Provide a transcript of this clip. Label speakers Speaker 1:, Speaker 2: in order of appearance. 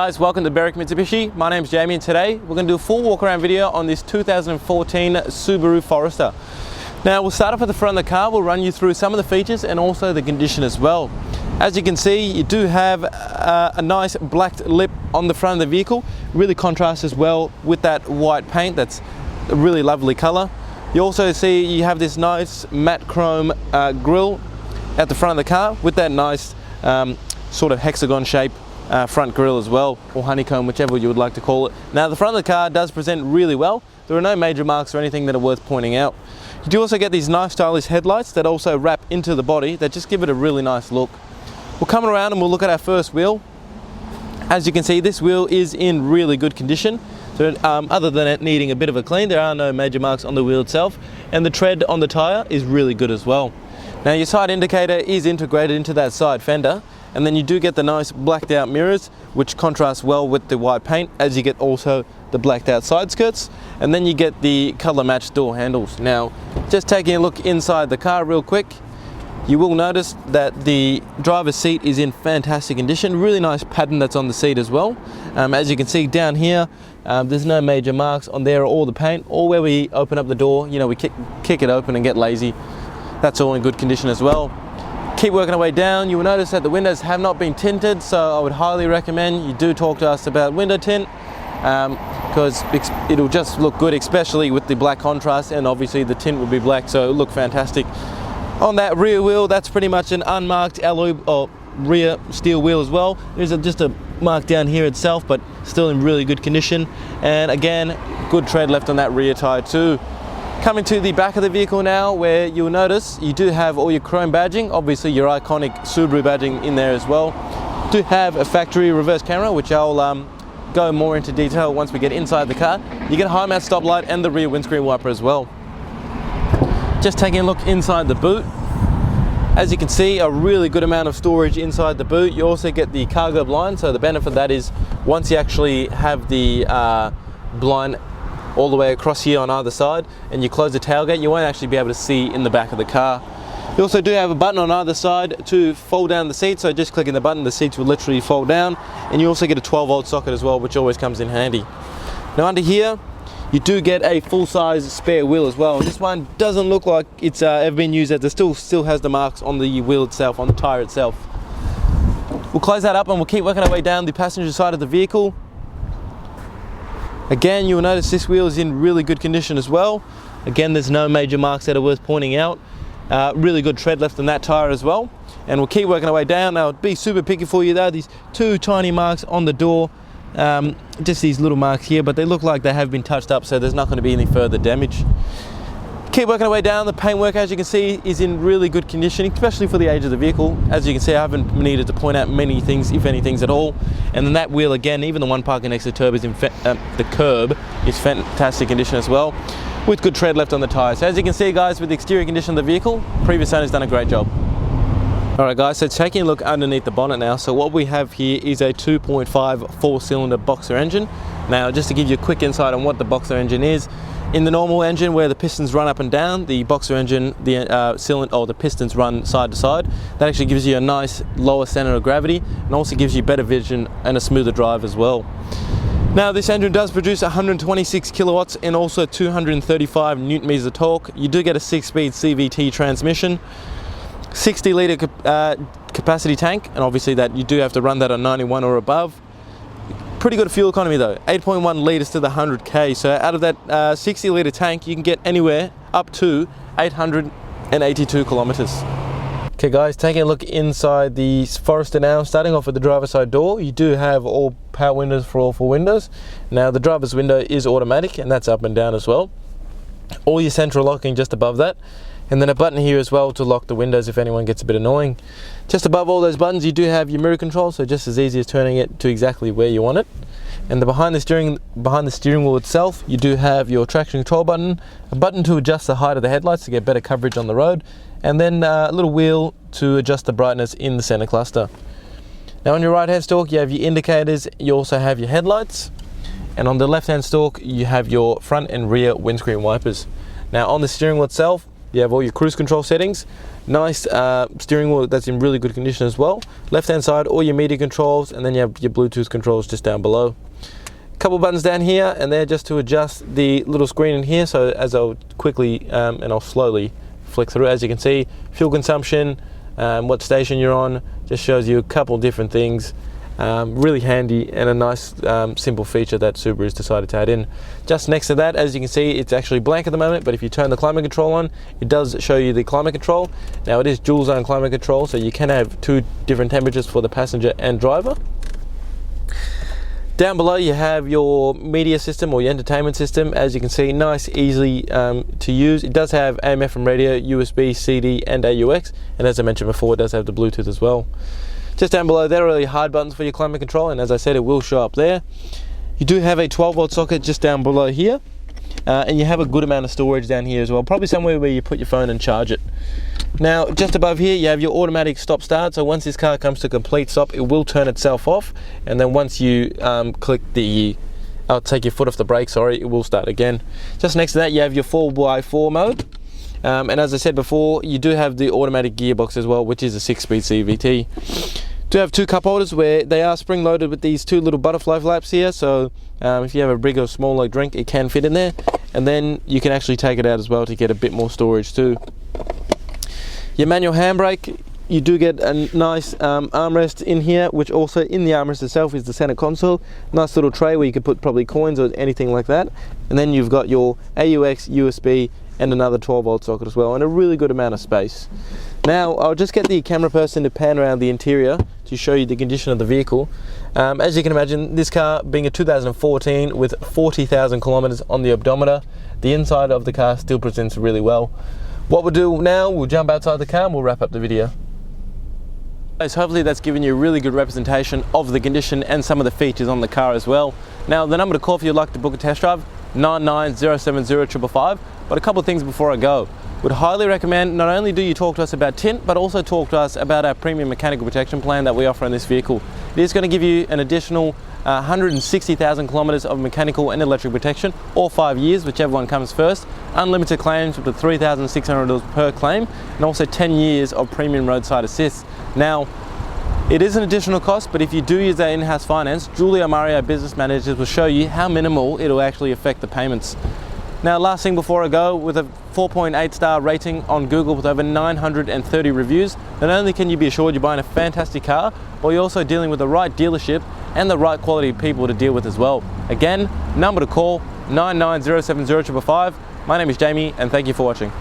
Speaker 1: guys, welcome to Berwick Mitsubishi. My name's Jamie and today we're going to do a full walk around video on this 2014 Subaru Forester. Now we'll start off at the front of the car, we'll run you through some of the features and also the condition as well. As you can see, you do have a nice black lip on the front of the vehicle, really contrasts as well with that white paint. That's a really lovely colour. You also see you have this nice matte chrome grille at the front of the car with that nice sort of hexagon shape front grille as well, or honeycomb, whichever you would like to call it. Now the front of the car does present really well. There are no major marks or anything that are worth pointing out. You do also get these nice stylish headlights that also wrap into the body that just give it a really nice look. We'll come around and we'll look at our first wheel. As you can see, this wheel is in really good condition. So other than it needing a bit of a clean, there are no major marks on the wheel itself, and the tread on the tyre is really good as well. Now your side indicator is integrated into that side fender, and then you do get the nice blacked out mirrors which contrast well with the white paint, as you get also the blacked out side skirts, and then you get the colour matched door handles. Now just taking a look inside the car real quick, you will notice that the driver's seat is in fantastic condition, really nice pattern that's on the seat as well. As you can see down here, there's no major marks on there or the paint, or where we open up the door, you know, we kick it open and get lazy. That's all in good condition as well. Keep working our way down, you will notice that the windows have not been tinted, so I would highly recommend you do talk to us about window tint, because it'll just look good, especially with the black contrast, and obviously the tint will be black, so it'll look fantastic. On that rear wheel, that's pretty much an unmarked alloy or rear steel wheel as well. There's just a mark down here itself, but still in really good condition, and again, good tread left on that rear tyre too. Coming to the back of the vehicle now, where you'll notice you do have all your chrome badging, obviously your iconic Subaru badging in there as well. Do have a factory reverse camera, which I'll go more into detail once we get inside the car. You get a high mount stoplight and the rear windscreen wiper as well. Just taking a look inside the boot. As you can see, a really good amount of storage inside the boot. You also get the cargo blind, so the benefit of that is once you actually have the blind all the way across here on either side and you close the tailgate, you won't actually be able to see in the back of the car. You also do have a button on either side to fold down the seat, so just clicking the button, the seats will literally fold down, and you also get a 12-volt socket as well, which always comes in handy. Now under here, you do get a full-size spare wheel as well. This one doesn't look like it's ever been used, as it still has the marks on the wheel itself, on the tyre itself. We'll close that up and we'll keep working our way down the passenger side of the vehicle. Again, you'll notice this wheel is in really good condition as well. Again, there's no major marks that are worth pointing out. Really good tread left on that tyre as well. And we'll keep working our way down. Now, it'd be super picky for you though, these two tiny marks on the door. Just these little marks here, but they look like they have been touched up, so there's not going to be any further damage. Keep working our way down. The paintwork, as you can see, is in really good condition, especially for the age of the vehicle. As you can see, I haven't needed to point out many things, if any things at all. And then that wheel, again, even the one parking next to the curb is fantastic condition as well, with good tread left on the tyres. So as you can see, guys, with the exterior condition of the vehicle, previous owner's done a great job. Alright guys, so taking a look underneath the bonnet now, so what we have here is a 2.5 4-cylinder boxer engine. Now, just to give you a quick insight on what the boxer engine is, in the normal engine where the pistons run up and down, the boxer engine, the pistons run side to side. That actually gives you a nice lower center of gravity and also gives you better vision and a smoother drive as well. Now this engine does produce 126 kilowatts and also 235 newton meters of torque. You do get a 6-speed CVT transmission, 60 litre capacity tank, and obviously that you do have to run that on 91 or above. Pretty good fuel economy though, 8.1 litres to the 100k, so out of that 60 litre tank you can get anywhere up to 882 kilometres. Okay guys, taking a look inside the Forester now, starting off with the driver's side door, you do have all power windows for all 4 windows. Now the driver's window is automatic and that's up and down as well. All your central locking just above that. And then a button here as well to lock the windows if anyone gets a bit annoying. Just above all those buttons you do have your mirror control, so just as easy as turning it to exactly where you want it. And behind the steering wheel itself, you do have your traction control button, a button to adjust the height of the headlights to get better coverage on the road, and then a little wheel to adjust the brightness in the center cluster. Now on your right hand stalk you have your indicators, you also have your headlights, and on the left hand stalk you have your front and rear windscreen wipers. Now on the steering wheel itself, you have all your cruise control settings. Nice steering wheel that's in really good condition as well. Left hand side, all your media controls, and then you have your Bluetooth controls just down below. Couple buttons down here, and they're just to adjust the little screen in here. So as I'll quickly and I'll slowly flick through, as you can see, fuel consumption, what station you're on, just shows you a couple different things. Really handy and a nice simple feature that Subaru's decided to add in. Just next to that, as you can see, it's actually blank at the moment, but if you turn the climate control on, it does show you the climate control. Now it is dual zone climate control, so you can have 2 different temperatures for the passenger and driver. Down below you have your media system or your entertainment system. As you can see, nice, easy to use. It does have AM, FM radio, USB, CD and AUX, and as I mentioned before, it does have the Bluetooth as well. Just down below there are your hard buttons for your climate control, and as I said, it will show up there. You do have a 12-volt socket just down below here, and you have a good amount of storage down here as well, probably somewhere where you put your phone and charge it. Now just above here you have your automatic stop start, so once this car comes to complete stop, it will turn itself off, and then once you click the take your foot off the brake, sorry, it will start again. Just next to that you have your 4x4 mode, and as I said before, you do have the automatic gearbox as well, which is a 6-speed CVT. Do have 2 cup holders where they are spring loaded with these 2 little butterfly flaps here, so if you have a big or smaller drink, it can fit in there, and then you can actually take it out as well to get a bit more storage too. Your manual handbrake, you do get a nice armrest in here, which also in the armrest itself is the center console. Nice little tray where you could put probably coins or anything like that, and then you've got your AUX, USB and another 12-volt socket as well, and a really good amount of space. Now I'll just get the camera person to pan around the interior to show you the condition of the vehicle. As you can imagine, this car being a 2014 with 40,000 kilometers on the odometer, the inside of the car still presents really well. What we'll do now, we'll jump outside the car and we'll wrap up the video. So hopefully that's given you a really good representation of the condition and some of the features on the car as well. Now the number to call if you'd like to book a test drive, 99070 But a couple of things before I go. Would highly recommend not only do you talk to us about tint, but also talk to us about our premium mechanical protection plan that we offer on this vehicle. It is going to give you an additional 160,000 kilometers of mechanical and electric protection, or 5 years, whichever one comes first. Unlimited claims up to $3,600 per claim, and also 10 years of premium roadside assist. Now, it is an additional cost, but if you do use our in-house finance, Julia Murray, our business managers, will show you how minimal it'll actually affect the payments. Now, last thing before I go, with a 4.8 star rating on Google with over 930 reviews, not only can you be assured you're buying a fantastic car, but you're also dealing with the right dealership and the right quality people to deal with as well. Again, number to call, 99070 My name is Jamie, and thank you for watching.